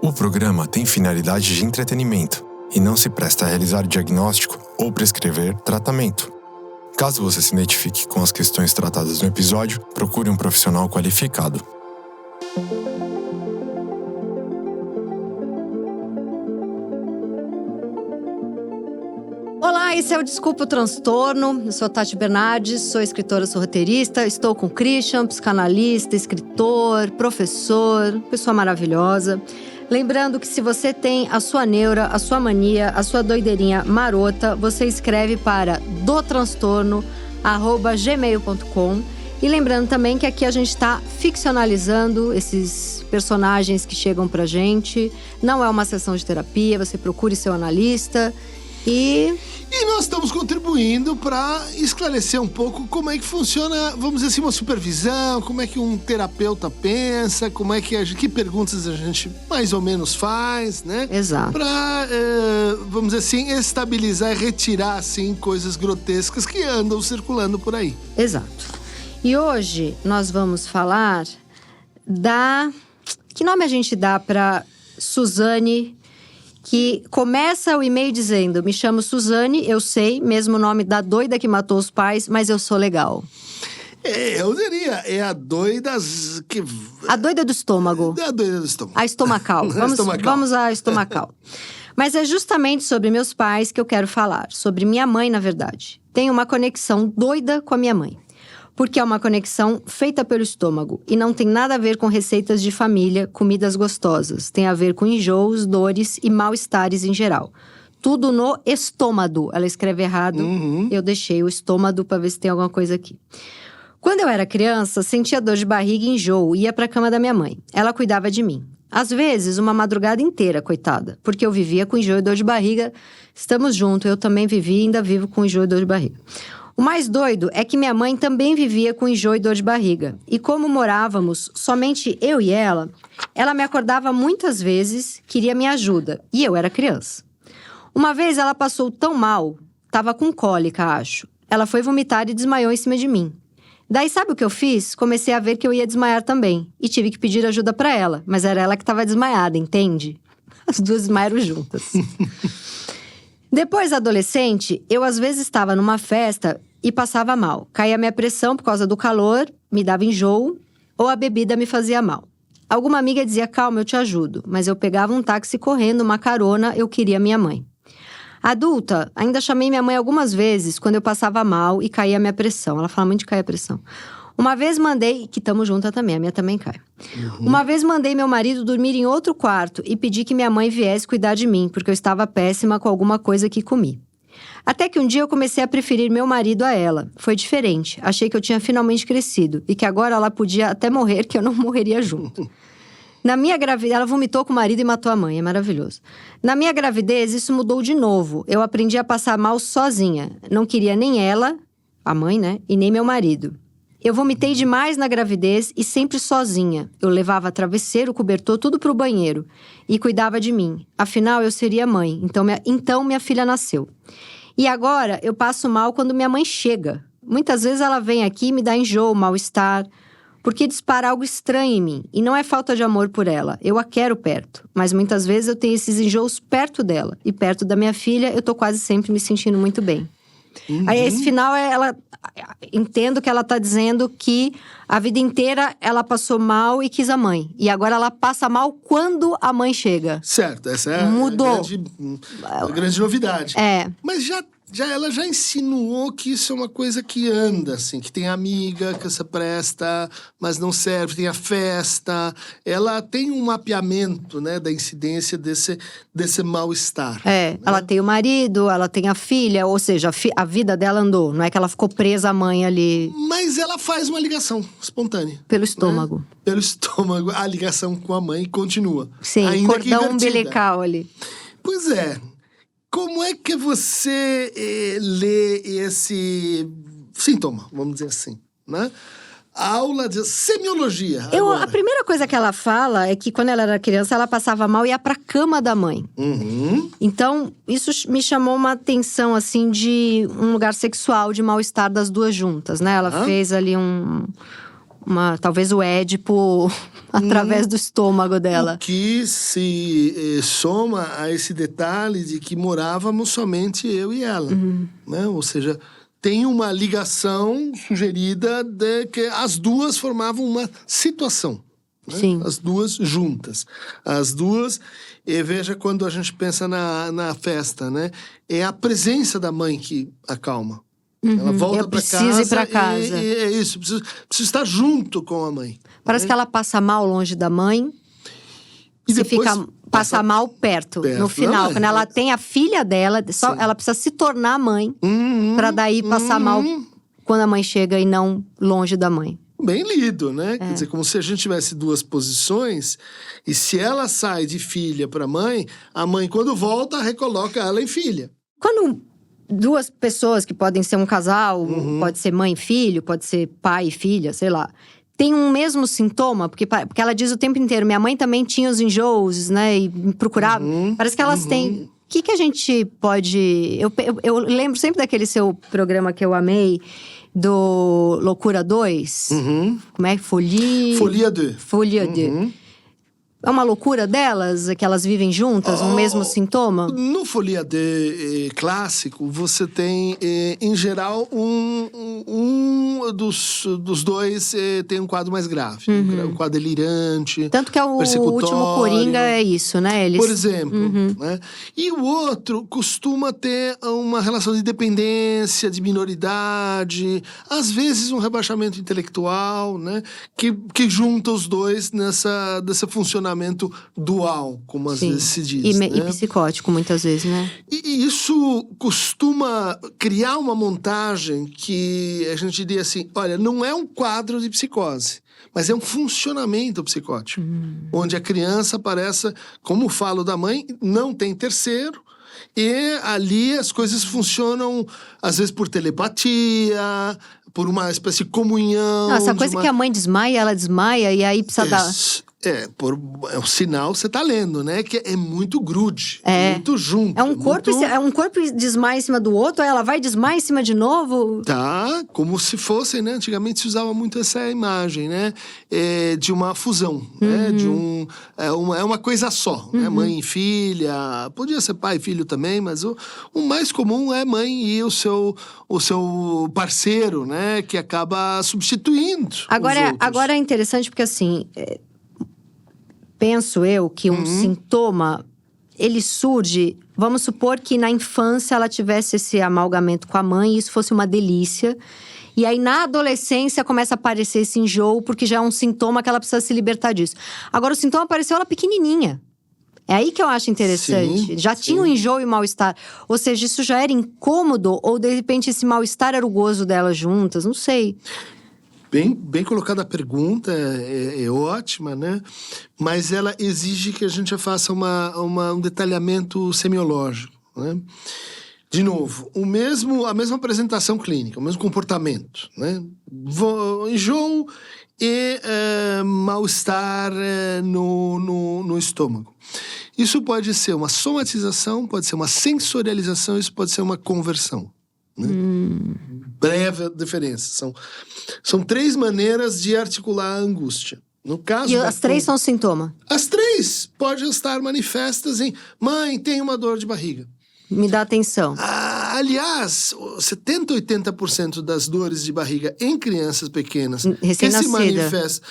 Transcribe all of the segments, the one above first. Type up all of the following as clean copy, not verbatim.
O programa tem finalidade de entretenimento e não se presta a realizar diagnóstico ou prescrever tratamento. Caso você se identifique com as questões tratadas no episódio, procure um profissional qualificado. Olá, esse é o Desculpa o Transtorno. Eu sou a Tati Bernardes, sou escritora, sou roteirista. Estou com o Christian, psicanalista, escritor, professor, pessoa maravilhosa. Lembrando que se você tem a sua neura, a sua mania, a sua doideirinha marota, você escreve para dotranstorno@gmail.com. E lembrando também que aqui a gente está ficcionalizando esses personagens que chegam pra gente. Não é uma sessão de terapia, você procure seu analista. E nós estamos contribuindo para esclarecer um pouco como é que funciona, vamos dizer assim, uma supervisão, como é que um terapeuta pensa, como é que perguntas a gente mais ou menos faz, né? Exato. Para, vamos dizer assim, estabilizar e retirar, assim, coisas grotescas que andam circulando por aí. Exato. E hoje nós vamos falar da... Que nome a gente dá para Suzane, que começa o e-mail dizendo: me chamo Suzane, eu sei, mesmo nome da doida que matou os pais, mas eu sou legal. Eu diria, é a doida que... A doida do estômago. É a doida do estômago. A estomacal. Vamos à estomacal. Mas é justamente sobre meus pais que eu quero falar. Sobre minha mãe, na verdade. Tenho uma conexão doida com a minha mãe. Porque é uma conexão feita pelo estômago e não tem nada a ver com receitas de família, comidas gostosas. Tem a ver com enjoos, dores e mal-estares em geral. Tudo no estômago. Ela escreve errado, Eu deixei o estômago para ver se tem alguma coisa aqui. Quando eu era criança, sentia dor de barriga e enjoo e ia para a cama da minha mãe. Ela cuidava de mim. Às vezes, uma madrugada inteira, coitada. Porque eu vivia com enjoo e dor de barriga. Estamos juntos, eu também vivi e ainda vivo com enjoo e dor de barriga. O mais doido é que minha mãe também vivia com enjoo e dor de barriga. E como morávamos somente eu e ela me acordava muitas vezes, queria minha ajuda. E eu era criança. Uma vez ela passou tão mal, tava com cólica, acho. Ela foi vomitar e desmaiou em cima de mim. Daí sabe o que eu fiz? Comecei a ver que eu ia desmaiar também. E tive que pedir ajuda pra ela. Mas era ela que tava desmaiada, entende? As duas desmaiaram juntas. Depois, adolescente, eu às vezes estava numa festa e passava mal. Caía minha pressão por causa do calor, me dava enjoo, ou a bebida me fazia mal. Alguma amiga dizia, calma, eu te ajudo. Mas eu pegava um táxi correndo, uma carona, eu queria minha mãe. Adulta, ainda chamei minha mãe algumas vezes quando eu passava mal e caía minha pressão. Ela fala muito de cair a pressão. Uma vez mandei, que tamo juntas também, a minha também cai. Uma vez mandei meu marido dormir em outro quarto e pedi que minha mãe viesse cuidar de mim, porque eu estava péssima com alguma coisa que comi. Até que um dia eu comecei a preferir meu marido a ela. Foi diferente. Achei que eu tinha finalmente crescido e que agora ela podia até morrer, que eu não morreria junto. Na minha gravidez, ela vomitou com o marido e matou a mãe, é maravilhoso. Na minha gravidez, isso mudou de novo. Eu aprendi a passar mal sozinha. Não queria nem ela, a mãe, né, e nem meu marido. Eu vomitei demais na gravidez e sempre sozinha. Eu levava travesseiro, cobertor, tudo pro banheiro. E cuidava de mim. Afinal, eu seria mãe. Então minha filha nasceu. E agora, eu passo mal quando minha mãe chega. Muitas vezes ela vem aqui e me dá enjoo, mal-estar. Porque dispara algo estranho em mim. E não é falta de amor por ela. Eu a quero perto. Mas muitas vezes eu tenho esses enjoos perto dela. E perto da minha filha, eu tô quase sempre me sentindo muito bem. Aí esse final, entendo que ela tá dizendo que a vida inteira ela passou mal e quis a mãe. E agora ela passa mal quando a mãe chega. Certo, essa é Mudou. A grande novidade. É. Mas ela já insinuou que isso é uma coisa que anda, assim, que tem amiga que se presta, mas não serve, tem a festa. Ela tem um mapeamento, né, da incidência desse mal-estar. É, né? Ela tem o marido, ela tem a filha, ou seja, a vida dela andou. Não é que ela ficou presa à mãe ali. Mas ela faz uma ligação espontânea. Pelo estômago. Né? Pelo estômago, a ligação com a mãe continua. Sim, ainda cordão umbilical ali. Pois é. Como é que você lê esse sintoma, vamos dizer assim, né? A aula de semiologia. A primeira coisa que ela fala é que quando ela era criança, ela passava mal e ia pra cama da mãe. Então, isso me chamou uma atenção, assim, de um lugar sexual, de mal-estar das duas juntas, né? Ela fez ali talvez o Édipo através do estômago dela. O que se soma a esse detalhe de que morávamos somente eu e ela, né? Ou seja, tem uma ligação sugerida de que as duas formavam uma situação. Né? Sim. As duas juntas. As duas, e veja quando a gente pensa na festa, né? É a presença da mãe que acalma. Ela volta para casa. Preciso ir para casa. E é isso, preciso estar junto com a mãe. Parece que ela passa mal longe da mãe. E se depois passa mal perto. No final, quando ela tem a filha dela, ela precisa se tornar mãe. Para daí passar mal quando a mãe chega e não longe da mãe. Bem lido, né? Quer dizer, como se a gente tivesse duas posições. E se ela sai de filha para mãe, a mãe, quando volta, recoloca ela em filha. Quando duas pessoas que podem ser um casal, pode ser mãe e filho, pode ser pai e filha, sei lá, tem um mesmo sintoma, porque ela diz o tempo inteiro, minha mãe também tinha os enjoos, né, e me procurava. Parece que elas têm. O que a gente pode. Eu lembro sempre daquele seu programa que eu amei, do Loucura 2. Como é? Folia 2. Folia 2. É uma loucura delas, que elas vivem juntas, um mesmo sintoma? No Folia de clássico, você tem, em geral, um dos dois tem um quadro mais grave. Um quadro delirante, tanto que o último Coringa é isso, né? Por exemplo. Né? E o outro costuma ter uma relação de dependência, de minoridade, às vezes um rebaixamento intelectual, né? Que junta os dois nessa funcionamento dual, como às vezes se diz. E psicótico, muitas vezes, né? E isso costuma criar uma montagem que a gente diria assim, olha, não é um quadro de psicose, mas é um funcionamento psicótico. Onde a criança parece, como falo da mãe, não tem terceiro, e ali as coisas funcionam, às vezes, por telepatia, por uma espécie de comunhão. Essa coisa que a mãe desmaia, ela desmaia, e aí precisa dar... É um sinal que você tá lendo, né? Que é muito grude, muito junto. É um corpo desmaia em cima do outro, aí ela vai desmaia em cima de novo. Tá, como se fossem, né? Antigamente se usava muito essa imagem, né? De uma fusão, né? É uma coisa só, né? Mãe e filha, podia ser pai e filho também, mas o mais comum é mãe e o seu parceiro, né? Que acaba substituindo os outros. Agora é interessante porque assim... Penso eu que um sintoma, ele surge… Vamos supor que na infância ela tivesse esse amalgamento com a mãe e isso fosse uma delícia. E aí na adolescência começa a aparecer esse enjoo, porque já é um sintoma que ela precisa se libertar disso. Agora o sintoma apareceu ela pequenininha. É aí que eu acho interessante. Já tinha um enjoo e mal-estar. Ou seja, isso já era incômodo ou de repente esse mal-estar era o gozo delas juntas, não sei. Bem colocada a pergunta, é ótima, né? Mas ela exige que a gente faça um detalhamento semiológico, né? De novo, a mesma apresentação clínica, o mesmo comportamento, né? Enjoo e mal-estar no estômago. Isso pode ser uma somatização, pode ser uma sensorialização, isso pode ser uma conversão. Né? Breve diferença. São 3 maneiras de articular a angústia. No caso e as 3 são sintoma? As 3 podem estar manifestas em mãe, tem uma dor de barriga. Me dá atenção. Aliás, 70%, 80% das dores de barriga em crianças pequenas recém-nascida. Que se manifesta,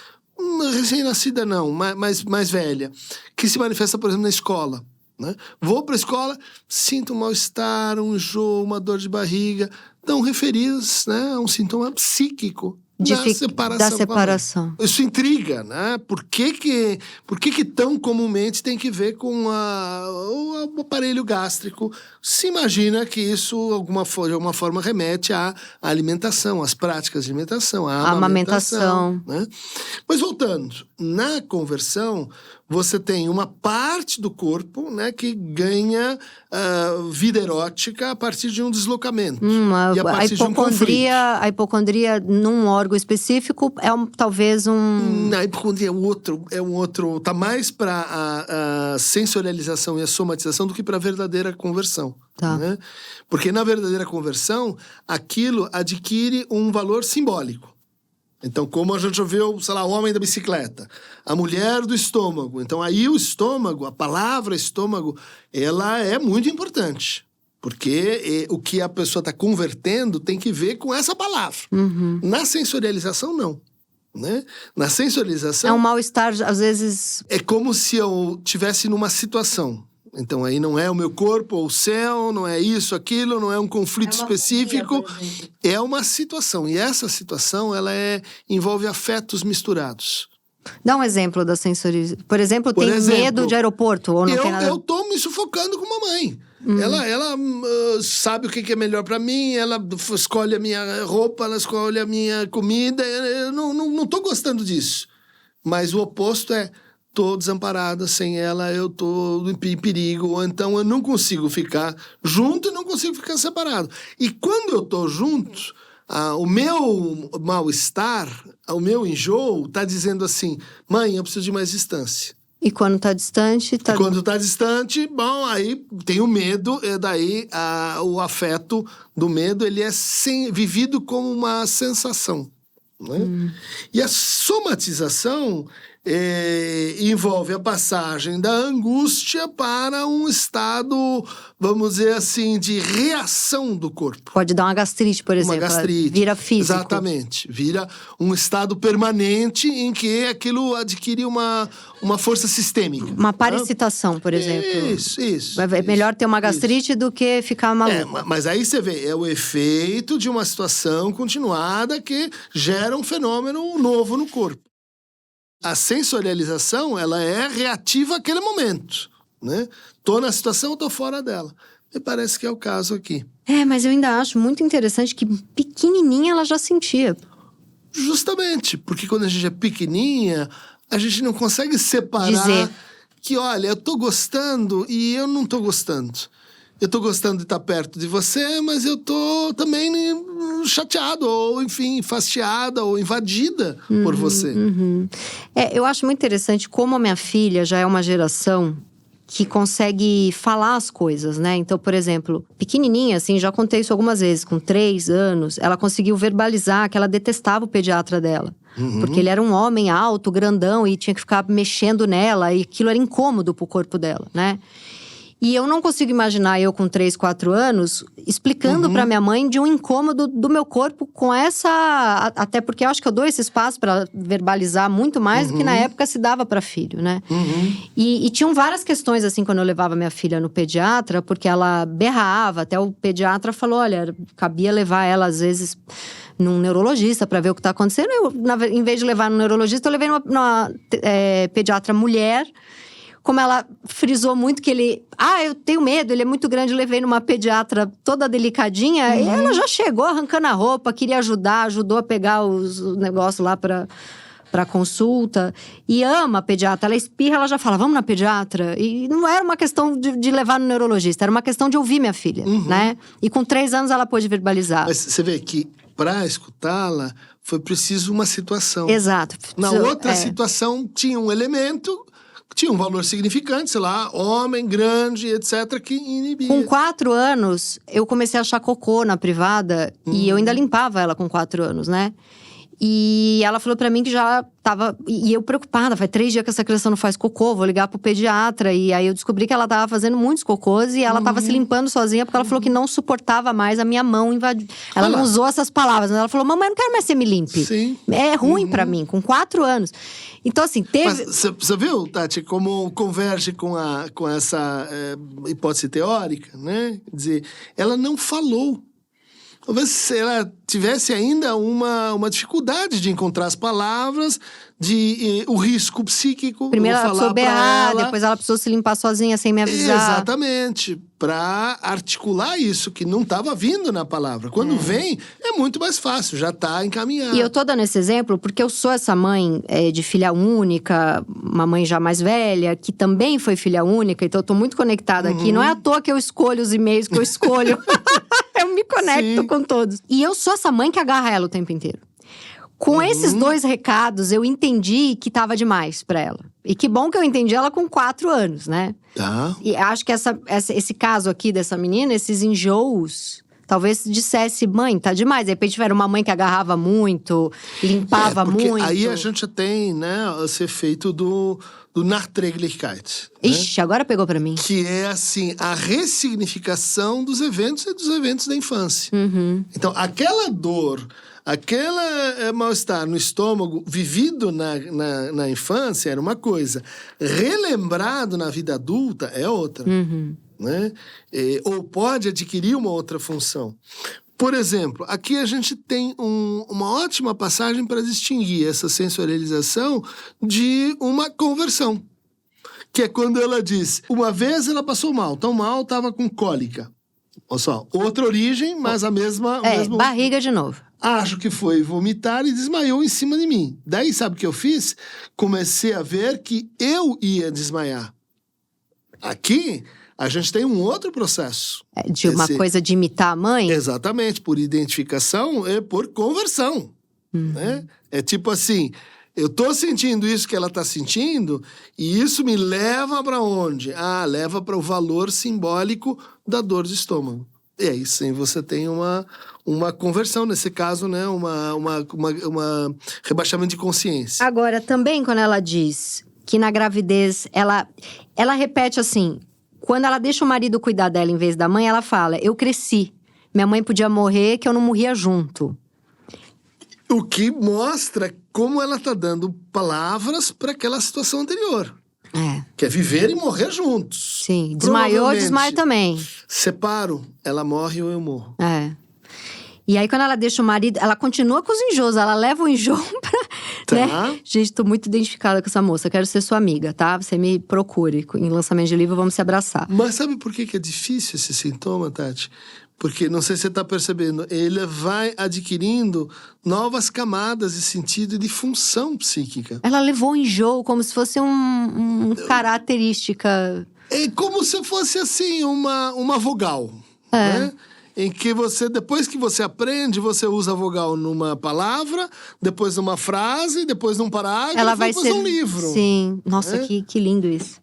recém-nascida não, mais velha, que se manifesta, por exemplo, na escola. Né? Vou para a escola, sinto um mal-estar, um enjoo, uma dor de barriga, estão referidos, né, a um sintoma psíquico da separação. Isso intriga, né? Por que tão comumente tem que ver com o aparelho gástrico? Se imagina que isso, de alguma forma, remete à alimentação, às práticas de alimentação, à amamentação. Né? Mas voltando, na conversão, você tem uma parte do corpo, né, que ganha vida erótica a partir de um deslocamento. E a partir de um conflito. A hipocondria num órgão específico talvez um… A hipocondria é um outro… Tá mais para a sensorialização e a somatização do que para a verdadeira conversão. Tá. Né? Porque na verdadeira conversão, aquilo adquire um valor simbólico. Então, como a gente viu, sei lá, o homem da bicicleta, a mulher do estômago. Então, aí o estômago, a palavra estômago, ela é muito importante. Porque o que a pessoa está convertendo tem que ver com essa palavra. Na sensorialização, não. Né? Na sensorialização… É um mal-estar, às vezes… É como se eu estivesse numa situação. Então, aí não é o meu corpo ou o céu, não é isso, aquilo, não é um conflito específico. É uma situação. E essa situação, ela envolve afetos misturados. Dá um exemplo da sensorialização. Por exemplo, tem medo de aeroporto? Ou não tem nada… Eu tô me sufocando com mamãe. Ela sabe o que é melhor pra mim, ela escolhe a minha roupa, ela escolhe a minha comida. Eu não tô gostando disso. Mas o oposto é… Tô desamparada, sem ela eu tô em perigo, ou então eu não consigo ficar junto e não consigo ficar separado. E quando eu tô junto, o meu mal-estar, o meu enjoo, tá dizendo assim, mãe, eu preciso de mais distância. E quando tá distante… Quando tá distante, bom, aí tem o medo, e daí o afeto do medo, ele é vivido como uma sensação. Né? E a somatização… envolve a passagem da angústia para um estado, vamos dizer assim, de reação do corpo. Pode dar uma gastrite, por exemplo. Uma gastrite. Vira físico. Exatamente. Vira um estado permanente em que aquilo adquire uma força sistêmica. Uma parasitação, por exemplo. Isso. É melhor ter uma gastrite do que ficar maluco. Mas aí você vê, é o efeito de uma situação continuada que gera um fenômeno novo no corpo. A sensorialização, ela é reativa àquele momento, né? Tô na situação, tô fora dela. Me parece que é o caso aqui. Mas eu ainda acho muito interessante que pequenininha ela já sentia. Justamente, porque quando a gente é pequenininha, a gente não consegue separar… Dizer que, olha, eu tô gostando e eu não tô gostando. Eu tô gostando de estar perto de você, mas eu tô também chateado, ou enfim, fastiada, ou invadida por você. Eu acho muito interessante como a minha filha já é uma geração que consegue falar as coisas, né? Então, por exemplo, pequenininha, assim, já contei isso algumas vezes, com 3 anos, ela conseguiu verbalizar que ela detestava o pediatra dela. Porque ele era um homem alto, grandão, e tinha que ficar mexendo nela, e aquilo era incômodo pro corpo dela, né? E eu não consigo imaginar eu com 3, 4 anos explicando pra minha mãe de um incômodo do meu corpo com essa… Até porque eu acho que eu dou esse espaço pra verbalizar muito mais do que na época se dava pra filho, né? E tinham várias questões, assim, quando eu levava minha filha no pediatra, porque ela berrava. Até o pediatra falou, olha, cabia levar ela, às vezes… num neurologista pra ver o que tá acontecendo. Em vez de levar no neurologista, eu levei numa pediatra mulher. Como ela frisou muito que ele… eu tenho medo, ele é muito grande. Eu levei numa pediatra toda delicadinha. E ela já chegou arrancando a roupa, queria ajudou a pegar os negócios lá pra consulta. E ama a pediatra. Ela espirra, ela já fala, vamos na pediatra? E não era uma questão de levar no neurologista. Era uma questão de ouvir minha filha, né? E com 3 anos ela pôde verbalizar. Mas você vê que para escutá-la foi preciso uma situação. Exato. Na outra situação tinha um elemento… Tinha um valor significante, sei lá, homem, grande, etc., que inibia. Com 4 anos, eu comecei a achar cocô na privada. E eu ainda limpava ela com 4 anos, né? E ela falou pra mim que já tava… E eu preocupada, faz 3 dias que essa criança não faz cocô, vou ligar pro pediatra. E aí eu descobri que ela tava fazendo muitos cocôs e ela tava se limpando sozinha, porque ela falou que não suportava mais a minha mão invadir. Ela não usou essas palavras, mas ela falou, mamãe, eu não quero mais que você me limpe. Sim. É ruim pra mim, com 4 anos. Então, assim, teve… Mas você viu, Tati, como converge com essa hipótese teórica, né? Quer dizer, ela não falou. Talvez ela tivesse ainda uma dificuldade de encontrar as palavras, o risco psíquico. Primeiro ela precisou berrar, depois ela precisou se limpar sozinha, sem me avisar. Exatamente. Para articular isso, que não estava vindo na palavra. Quando vem, é muito mais fácil, já está encaminhado. E eu tô dando esse exemplo porque eu sou essa mãe de filha única, uma mãe já mais velha, que também foi filha única, então eu tô muito conectada aqui. Não é à toa que eu escolho os e-mails que eu escolho. Eu me conecto com todos. E eu sou essa mãe que agarra ela o tempo inteiro. Com esses 2 recados, eu entendi que tava demais pra ela. E que bom que eu entendi ela com 4 anos, né? Tá. E acho que esse caso aqui dessa menina, esses enjoos… Talvez dissesse, mãe, tá demais. De repente era uma mãe que agarrava muito, limpava muito. Aí a gente tem, né, esse efeito do Nachträglichkeit. Ixi, agora pegou pra mim. Que é, assim, a ressignificação dos eventos e dos eventos da infância. Então, aquela dor, aquele mal-estar no estômago vivido na infância era uma coisa. Relembrado na vida adulta é outra. Né? Ou pode adquirir uma outra função. Por exemplo, aqui a gente tem uma ótima passagem para distinguir essa sensorialização de uma conversão. Que é quando ela diz, uma vez ela passou mal, tão mal, estava com cólica. Olha só, outra origem, mas a mesma... barriga de novo. Acho que foi vomitar e desmaiou em cima de mim. Daí, sabe o que eu fiz? Comecei a ver que eu ia desmaiar. Aqui... a gente tem um outro processo. De uma coisa de imitar a mãe? Exatamente, por identificação e por conversão. Né? É tipo assim, eu tô sentindo isso que ela tá sentindo e isso me leva para onde? Leva para o valor simbólico da dor de estômago. E aí sim você tem uma conversão, nesse caso, né? Uma rebaixamento de consciência. Agora, também quando ela diz que na gravidez, ela repete assim... Quando ela deixa o marido cuidar dela em vez da mãe, ela fala, eu cresci. Minha mãe podia morrer, que eu não morria junto. O que mostra como ela tá dando palavras para aquela situação anterior. Que é viver e morrer juntos. Sim, desmaiou, desmaio também. Separo, ela morre ou eu morro. E aí, quando ela deixa o marido, ela continua com os enjoos. Ela leva o enjoo pra... Tá. Né? Gente, tô muito identificada com essa moça. Quero ser sua amiga, tá? Você me procure. Em lançamento de livro, vamos se abraçar. Mas sabe por que é difícil esse sintoma, Tati? Porque, não sei se você tá percebendo, ele vai adquirindo novas camadas de sentido e de função psíquica. Ela levou o enjoo como se fosse uma característica... É como se fosse, assim, uma vogal, né? Em que você, depois que você aprende, você usa a vogal numa palavra, depois numa frase, depois num parágrafo, ela vai depois num livro. Sim, nossa, que lindo isso.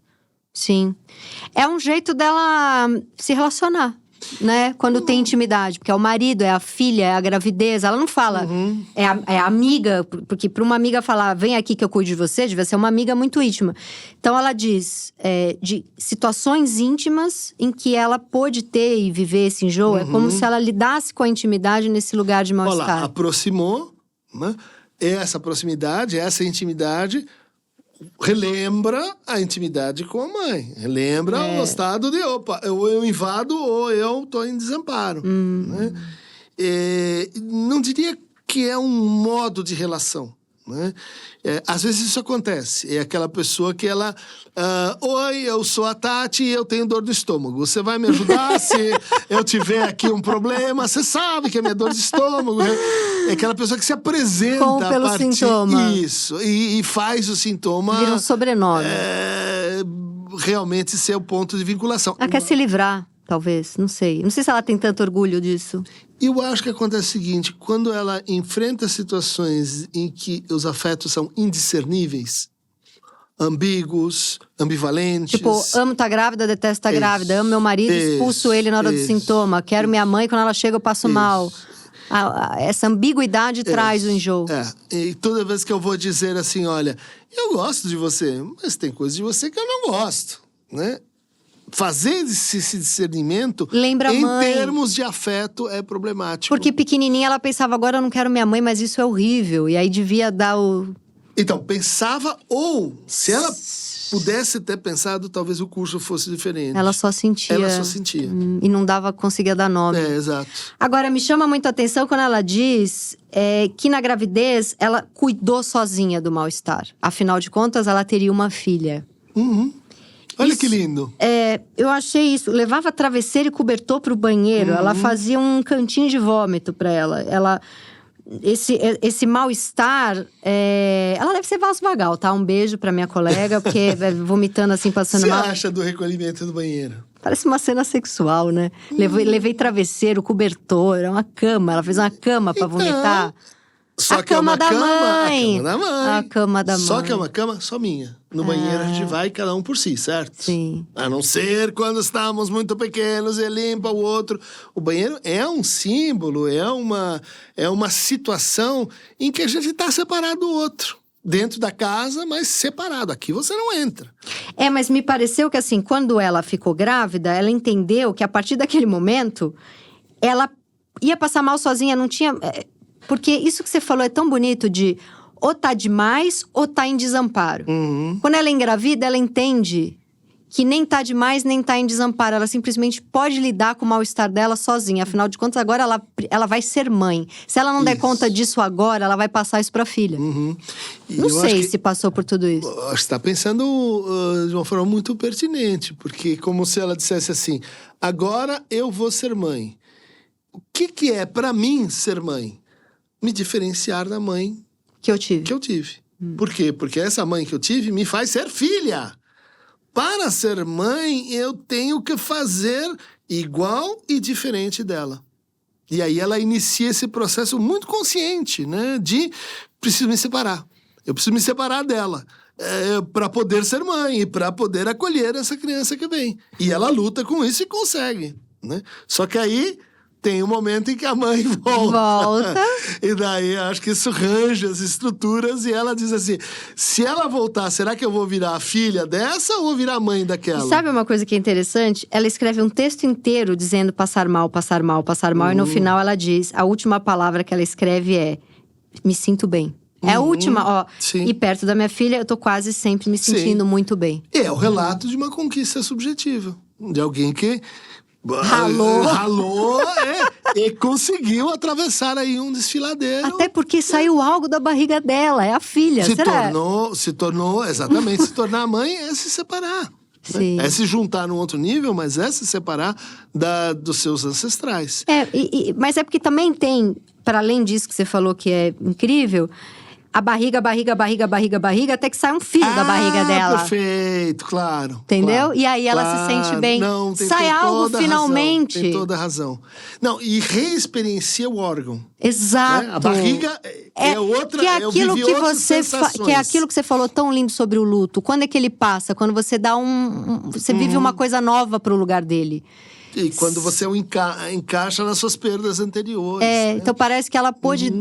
Sim. É um jeito dela se relacionar, né? Quando tem intimidade. Porque é o marido, é a filha, é a gravidez. Ela não fala, é a amiga. Porque para uma amiga falar, vem aqui que eu cuido de você, devia ser uma amiga muito íntima. Então ela diz de situações íntimas em que ela pôde ter e viver esse enjoo. É como se ela lidasse com a intimidade nesse lugar de mal-estar. Olha lá, aproximou, né? Essa proximidade, essa intimidade... relembra a intimidade com a mãe. Relembra o estado de, ou eu invado ou eu tô em desamparo. Né? Não diria que é um modo de relação. Né? Às vezes isso acontece. É aquela pessoa que ela... Oi, eu sou a Tati e eu tenho dor do estômago. Você vai me ajudar se eu tiver aqui um problema? Você sabe que é minha dor de estômago. É aquela pessoa que se apresenta pelo sintoma. Isso. E faz o sintoma... Vira um sobrenome. Realmente ser o ponto de vinculação. Ela quer se livrar, talvez. Não sei. Não sei se ela tem tanto orgulho disso. Eu acho que acontece o seguinte, quando ela enfrenta situações em que os afetos são indiscerníveis, ambíguos, ambivalentes... Tipo, amo tá grávida, detesto tá grávida. Amo meu marido, expulso ele na hora do sintoma. Quero minha mãe, quando ela chega eu passo mal. Essa ambiguidade traz o enjoo. E toda vez que eu vou dizer assim, olha, eu gosto de você, mas tem coisas de você que eu não gosto, né? Fazer esse discernimento lembra em mãe. Termos de afeto é problemático. Porque pequenininha ela pensava, agora eu não quero minha mãe, mas isso é horrível. E aí devia dar o... Então, pensava, ou se ela pudesse ter pensado, talvez o curso fosse diferente. Ela só sentia. E não conseguia dar nome. Exato. Agora, me chama muito a atenção quando ela diz que na gravidez ela cuidou sozinha do mal-estar. Afinal de contas, ela teria uma filha. Olha isso, que lindo. Eu achei isso. Levava travesseiro e cobertor pro banheiro. Ela fazia um cantinho de vômito pra ela. Esse mal-estar, ela deve ser vagal, tá? Um beijo pra minha colega, porque vomitando assim, passando mal. O que você acha do recolhimento do banheiro? Parece uma cena sexual, né? Levei travesseiro, cobertor, uma cama. Ela fez uma cama pra vomitar. Só A que é cama uma da cama, mãe. a cama da mãe. A cama da Só mãe. que é uma cama só minha. No banheiro a gente vai cada um por si, certo? Sim. A não ser quando estamos muito pequenos e limpa o outro. O banheiro é um símbolo, é uma situação em que a gente está separado do outro. Dentro da casa, mas separado. Aqui você não entra. Mas me pareceu que assim, quando ela ficou grávida, ela entendeu que a partir daquele momento, ela ia passar mal sozinha, não tinha… Porque isso que você falou é tão bonito de… Ou tá demais, ou tá em desamparo. Quando ela é engravida, ela entende que nem tá demais, nem tá em desamparo. Ela simplesmente pode lidar com o mal-estar dela sozinha. Afinal de contas, agora ela vai ser mãe. Se ela não der conta disso agora, ela vai passar isso pra filha. Não sei se passou por tudo isso. Acho que você está pensando de uma forma muito pertinente. Porque como se ela dissesse assim, agora eu vou ser mãe. O que é pra mim ser mãe? Me diferenciar da mãe Que eu tive. que eu tive. Por quê? Porque essa mãe que eu tive me faz ser filha. Para ser mãe, eu tenho que fazer igual e diferente dela. E aí ela inicia esse processo muito consciente, né? De preciso me separar. Eu preciso me separar dela. Para poder ser mãe e para poder acolher essa criança que vem. E ela luta com isso e consegue, né? Só que aí tem um momento em que a mãe volta. E daí acho que isso range as estruturas e ela diz assim, se ela voltar, será que eu vou virar a filha dessa ou vou virar a mãe daquela? E sabe uma coisa que é interessante? Ela escreve um texto inteiro dizendo passar mal, passar mal, passar mal. E no final ela diz, a última palavra que ela escreve é, me sinto bem. É a última, ó. Sim. E perto da minha filha, eu tô quase sempre me sentindo muito bem. É o relato de uma conquista subjetiva. De alguém que… Ralou. E conseguiu atravessar aí um desfiladeiro. Até porque saiu algo da barriga dela, é a filha. Se Será? tornou, exatamente, se tornar mãe é se separar. Sim. É se juntar num outro nível, mas é se separar dos seus ancestrais. Mas é porque também tem, para além disso que você falou que é incrível… A barriga, até que sai um filho da barriga dela. Perfeito, claro. Entendeu? Claro, E aí ela se sente bem. Não, sai algo finalmente. Tem toda a razão. Não, e reexperiencia o órgão. Exato. Né? A barriga é outra, que é aquilo eu vivi que outras você sensações. que é aquilo que você falou tão lindo sobre o luto. Quando é que ele passa? Quando você dá você vive uma coisa nova pro lugar dele. E quando você o encaixa nas suas perdas anteriores. Né? Então parece que ela pôde…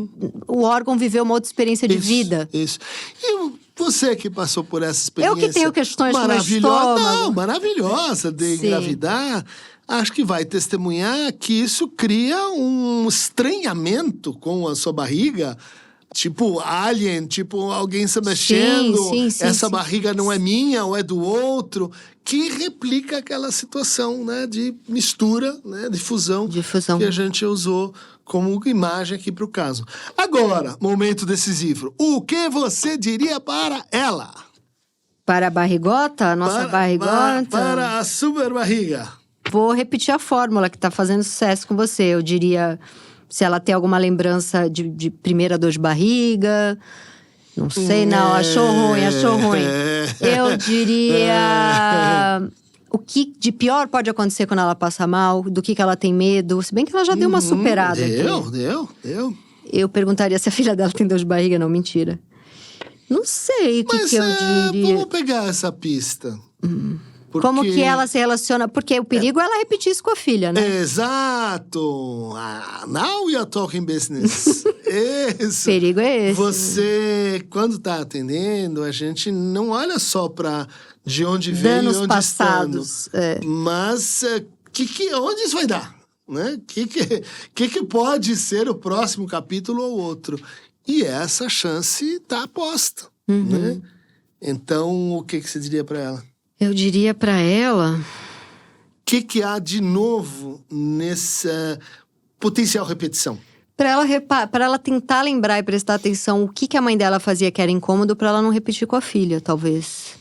O órgão viveu uma outra experiência de vida. Isso. E você que passou por essa experiência… Eu que tenho questões com o meu maravilhosa, estômago. maravilhosa de engravidar… Acho que vai testemunhar que isso cria um estranhamento com a sua barriga… Tipo alien, tipo alguém se mexendo, essa barriga não é minha ou é do outro, que replica aquela situação, né, de mistura, né, de fusão que a gente usou como imagem aqui para o caso. Agora, momento decisivo, o que você diria para ela? Para a barrigota, a nossa barrigota? Para a super barriga. Vou repetir a fórmula que está fazendo sucesso com você, eu diria… Se ela tem alguma lembrança de primeira dor de barriga. Não sei, não. Achou ruim. Eu diria… O que de pior pode acontecer quando ela passa mal? Do que ela tem medo? Se bem que ela já deu uma superada aqui. Deu. Eu perguntaria se a filha dela tem dor de barriga. Não, mentira. Não sei o que eu diria. Vamos pegar essa pista. Porque… Como que ela se relaciona… Porque o perigo é ela repetir isso com a filha, né? Exato! Now we are talking business. Isso. O perigo é esse. Você, quando está atendendo, a gente não olha só para de onde veio e onde passados, estamos. Mas onde isso vai dar? Né? Que pode ser o próximo capítulo ou outro? E essa chance está posta. Né? Então, o que você diria para ela? Eu diria para ela… O que há de novo nessa potencial repetição? Para ela tentar lembrar e prestar atenção o que a mãe dela fazia que era incômodo, para ela não repetir com a filha, talvez.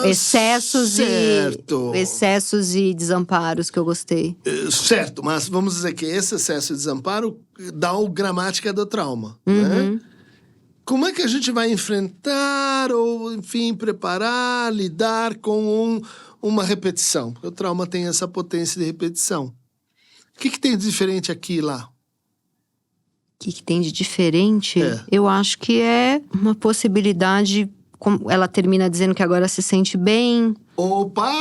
Excessos e desamparos que eu gostei. Certo, mas vamos dizer que esse excesso e desamparo dá a gramática do trauma, né? Como é que a gente vai enfrentar ou, enfim, preparar, lidar com uma repetição? Porque o trauma tem essa potência de repetição. O que tem de diferente aqui e lá? que tem de diferente? Eu acho que é uma possibilidade. Ela termina dizendo que agora se sente bem. O pai!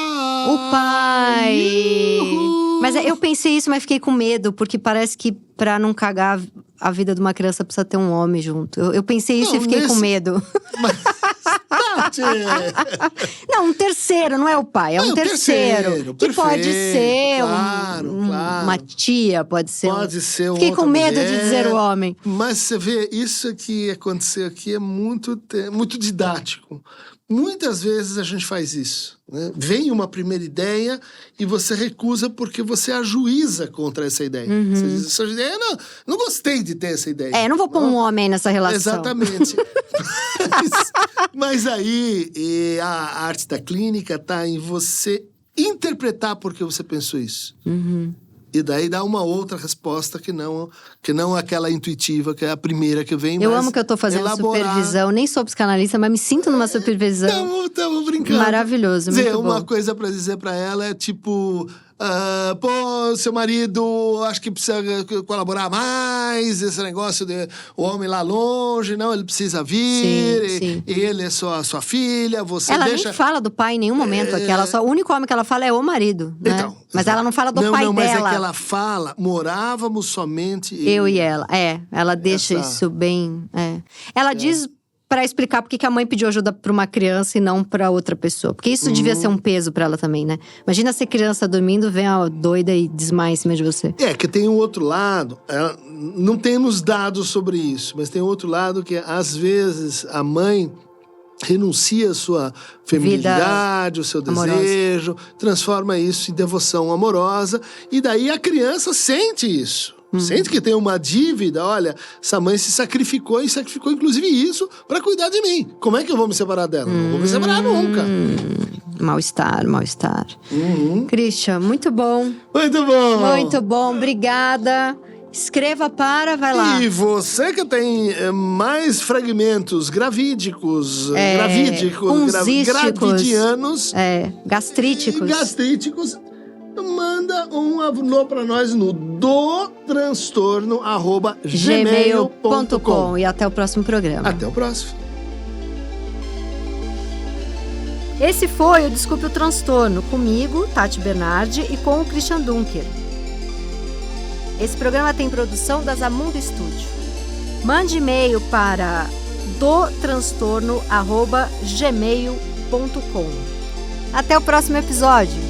O pai! Uhul! Mas eu pensei isso, mas fiquei com medo. Porque parece que pra não cagar a vida de uma criança precisa ter um homem junto. Eu pensei isso e fiquei com medo. Mas, Tati! Não, um terceiro, não é o pai, é um terceiro. Que pode ser uma tia, pode ser. Pode ser Fiquei com medo de dizer o homem. Mas você vê, isso que aconteceu aqui é muito didático. Muitas vezes a gente faz isso, né? Vem uma primeira ideia e você recusa porque você ajuiza contra essa ideia. Você diz, essa ideia, não gostei de ter essa ideia. Não vou pôr um homem nessa relação. Exatamente. Mas aí, a arte da clínica tá em você interpretar por que você pensou isso. E daí dá uma outra resposta que não aquela intuitiva, que é a primeira que vem. Eu amo que eu tô fazendo supervisão, nem sou psicanalista, mas me sinto numa supervisão. Tamo brincando. Maravilhoso, muito bom. Uma coisa pra dizer pra ela é tipo... seu marido acho que precisa colaborar mais, esse negócio de o homem lá longe, não, ele precisa vir, sim. Ele é sua filha, você ela deixa... nem fala do pai em nenhum momento aqui, o único homem que ela fala é o marido, né? Então, mas ela não fala do pai dela. Mas é que ela fala, morávamos somente... Eu e ela, ela deixa isso bem... Ela diz... Pra explicar por que a mãe pediu ajuda pra uma criança e não pra outra pessoa. Porque isso devia ser um peso pra ela também, né? Imagina ser criança dormindo, vem a doida e desmaia em cima de você. Que tem um outro lado, não temos dados sobre isso, mas tem outro lado que às vezes a mãe renuncia a sua feminilidade, o seu desejo, transforma isso em devoção amorosa, e daí a criança sente isso. Sente que tem uma dívida, olha, essa mãe se sacrificou e sacrificou inclusive isso pra cuidar de mim. Como é que eu vou me separar dela? Não vou me separar nunca. Mal-estar. Christian, muito bom. Muito bom, obrigada. Escreva vai lá. E você que tem mais fragmentos gravídicos, gravidianos, gastríticos, manda um alô pra nós no dotranstorno@gmail.com. E até o próximo programa. Até o próximo. Esse foi o Desculpe o Transtorno, comigo, Tati Bernardi, e com o Christian Dunker. Esse programa tem produção da Zamundo Studio. Mande e-mail para dotranstorno@gmail.com. Até o próximo episódio.